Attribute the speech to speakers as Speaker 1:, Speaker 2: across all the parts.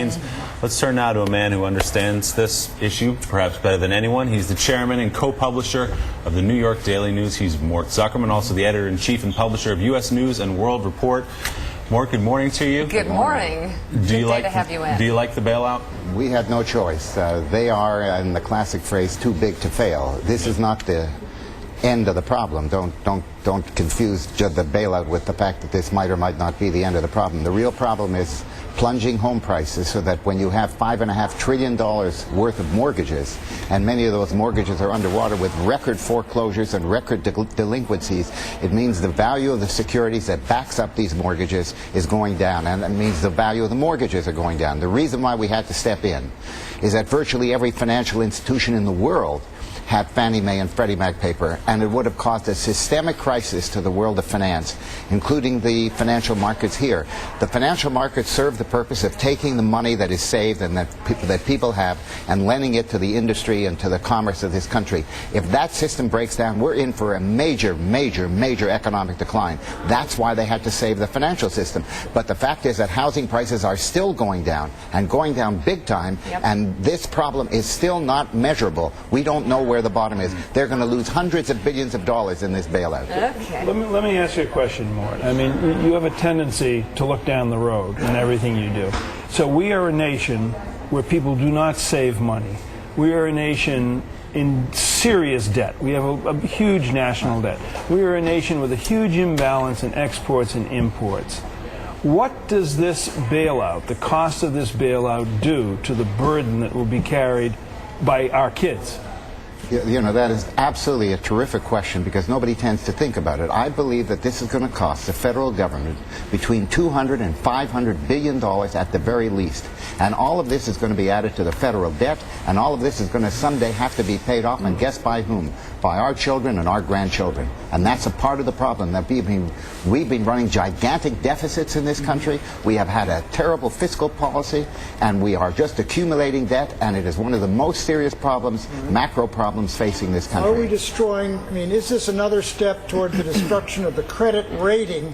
Speaker 1: Let's turn now to a man who understands this issue perhaps better than anyone. He's the chairman and co-publisher of the New York Daily News. He's Mort Zuckerman, also the editor-in-chief and publisher of U.S. News and World Report. Mort, good morning to you.
Speaker 2: Good morning.
Speaker 1: Do you
Speaker 2: like to have you in?
Speaker 1: Do you like the bailout?
Speaker 3: We had no choice. They are, in the classic phrase, too big to fail. This is not the end of the problem. Don't confuse the bailout with the fact that this might or might not be the end of the problem. The real problem is plunging home prices, so that when you have $5.5 trillion worth of mortgages, and many of those mortgages are underwater with record foreclosures and record delinquencies, it means the value of the securities that backs up these mortgages is going down, and it means the value of the mortgages are going down. The reason why we had to step in is that virtually every financial institution in the world had Fannie Mae and Freddie Mac paper, and it would have caused a systemic crisis to the world of finance, including the financial markets here. The financial markets serve the purpose of taking the money that is saved and that people have and lending it to the industry and to the commerce of this country. If that system breaks down, we're in for a major economic decline. That's why they had to save the financial system. But the fact is that housing prices are still going down, and going down big time, and this problem is still not measurable. We don't know where the bottom is. They're going to lose hundreds of billions of dollars in this bailout.
Speaker 2: Okay.
Speaker 4: Let me ask you a question, Mort. I mean, you have a tendency to look down the road in everything you do. So we are a nation where people do not save money. We are a nation in serious debt. We have a huge national debt. We are a nation with a huge imbalance in exports and imports. What does this bailout, the cost of this bailout, do to the burden that will be carried by our kids?
Speaker 3: You know, that is absolutely a terrific question, because nobody tends to think about it. I believe that this is going to cost the federal government between $200 and $500 billion at the very least. And all of this is going to be added to the federal debt, and all of this is going to someday have to be paid off, and guess by whom? By our children and our grandchildren. And that's a part of the problem, that we've been running gigantic deficits in this country. We have had a terrible fiscal policy, and we are just accumulating debt, and it is one of the most serious problems, macro problems facing this country.
Speaker 5: Are we destroying, I mean, is this another step toward the destruction of the credit rating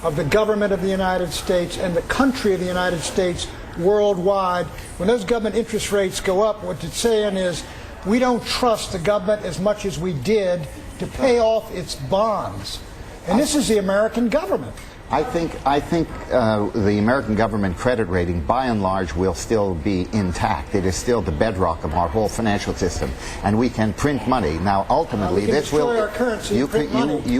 Speaker 5: of the government of the United States and the country of the United States worldwide? When those government interest rates go up, what it's saying is we don't trust the government as much as we did to pay off its bonds. And this is the American government.
Speaker 3: I think the American government credit rating, by and large, will still be intact. It is still the bedrock of our whole financial system, and we can print money. Now, ultimately, this will
Speaker 5: our currency. You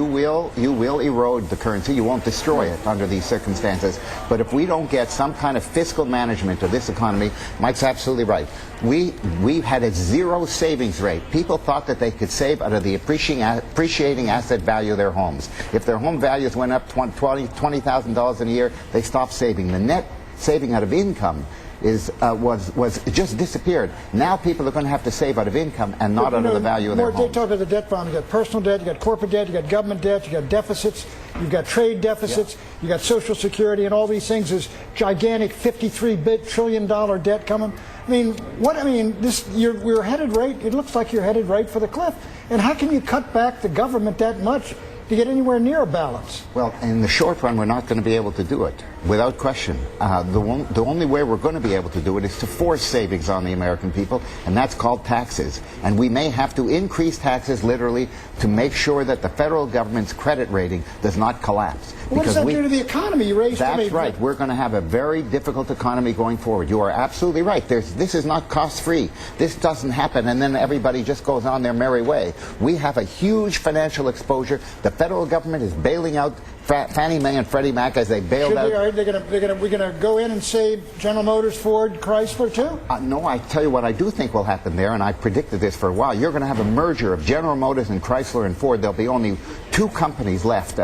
Speaker 3: will erode the currency. You won't destroy it under these circumstances. But if we don't get some kind of fiscal management of this economy, Mike's absolutely right. We've had a zero savings rate. People thought that they could save out of the appreciating asset value of their homes. If their home values went up $20,000 in a year, they stopped saving. The net saving out of income was just disappeared. Now people are going to have to save out of income and not out of the value of their homes.
Speaker 5: They talk about the debt problem. You got personal debt, you got corporate debt, you got government debt, you got deficits, you've got trade deficits, you got Social Security, and all these things. This gigantic $53 trillion debt coming. I mean, we're headed right. It looks like you're headed right for the cliff. And how can you cut back the government that much to get anywhere near a balance?
Speaker 3: Well, in the short run, we're not going to be able to do it, without question. The only way we're going to be able to do it is to force savings on the American people, and that's called taxes. And we may have to increase taxes, literally, to make sure that the federal government's credit rating does not collapse.
Speaker 5: What does that do to the economy?
Speaker 3: That's right. We're going to have a very difficult economy going forward. You are absolutely right. This is not cost-free. This doesn't happen, and then everybody just goes on their merry way. We have a huge financial exposure. The federal government is bailing out Fannie Mae and Freddie Mac as they bailed out.
Speaker 5: We're going to go in and save General Motors, Ford, Chrysler too?
Speaker 3: No, I tell you what I do think will happen there, and I predicted this for a while. You're going to have a merger of General Motors and Chrysler and Ford. There'll be only two companies left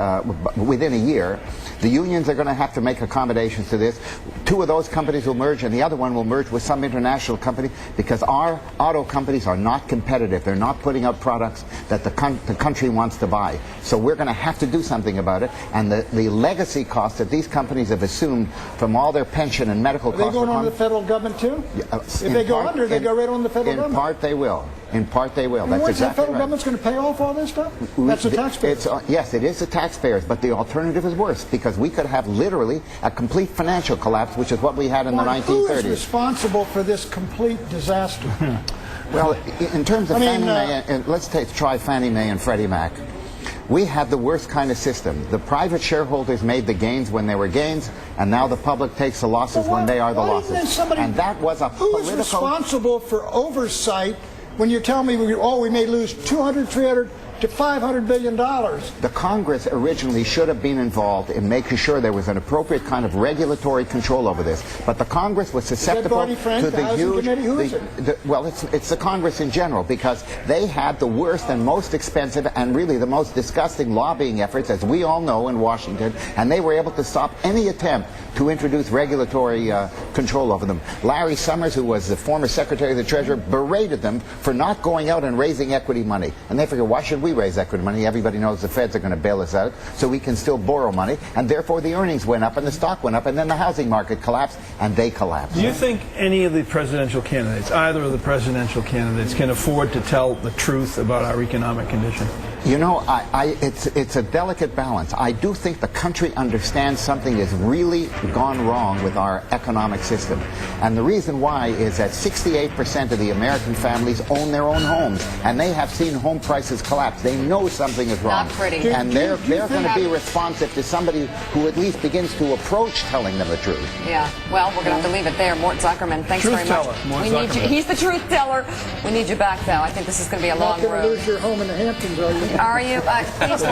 Speaker 3: within a year. The unions are going to have to make accommodations to this. Two of those companies will merge, and the other one will merge with some international company, because our auto companies are not competitive. They're not putting out products that the country wants to buy. So we're going to have to do something about it. And the legacy costs that these companies have assumed from all their pension and medical
Speaker 5: Are they
Speaker 3: costs...
Speaker 5: going on to the federal government too? If they go under, they go right on the federal government.
Speaker 3: In part they will. In part they will.
Speaker 5: And
Speaker 3: That's
Speaker 5: what's the
Speaker 3: exactly
Speaker 5: federal
Speaker 3: right.
Speaker 5: government's going to pay all for all this stuff? That's the taxpayers.
Speaker 3: Yes, it is the taxpayers, but the alternative is worse, because we could have literally a complete financial collapse, which is what we had in the 1930s.
Speaker 5: Who is responsible for this complete disaster?
Speaker 3: Well, in terms of Fannie Mae, and let's try Fannie Mae and Freddie Mac. We had the worst kind of system. The private shareholders made the gains when they were gains, and now the public takes the losses when they are the losses. And that was a
Speaker 5: Who is responsible for oversight when you tell me, we may lose 200, 300 to $500 billion?
Speaker 3: The Congress originally should have been involved in making sure there was an appropriate kind of regulatory control over this. But the Congress was susceptible to the huge... Well, it's the Congress in general, because they had the worst and most expensive and really the most disgusting lobbying efforts, as we all know, in Washington, and they were able to stop any attempt to introduce regulatory control over them. Larry Summers, who was the former Secretary of the Treasury, berated them for not going out and raising equity money. And they figured, why should we raise equity money? Everybody knows the Feds are going to bail us out, so we can still borrow money. And therefore the earnings went up and the stock went up, and then the housing market collapsed, and they collapsed.
Speaker 4: Do you think any of the presidential candidates, either of the presidential candidates, can afford to tell the truth about our economic condition?
Speaker 3: You know, it's a delicate balance. I do think the country understands something has really gone wrong with our economic system. And the reason why is that 68% of the American families own their own homes, and they have seen home prices collapse. They know something is wrong.
Speaker 2: Not pretty.
Speaker 3: And they're going to be responsive to somebody who at least begins to approach telling them the truth.
Speaker 2: Yeah. Well, we're going to have to leave it there. Mort Zuckerman, thanks very much.
Speaker 4: Mort
Speaker 2: We need you.
Speaker 4: Zuckerman.
Speaker 2: He's the truth teller. We need you back, though. I think this is going to be a long
Speaker 5: You're not going to
Speaker 2: road.
Speaker 5: lose your home in the Hamptons, are you?
Speaker 2: Are you? Please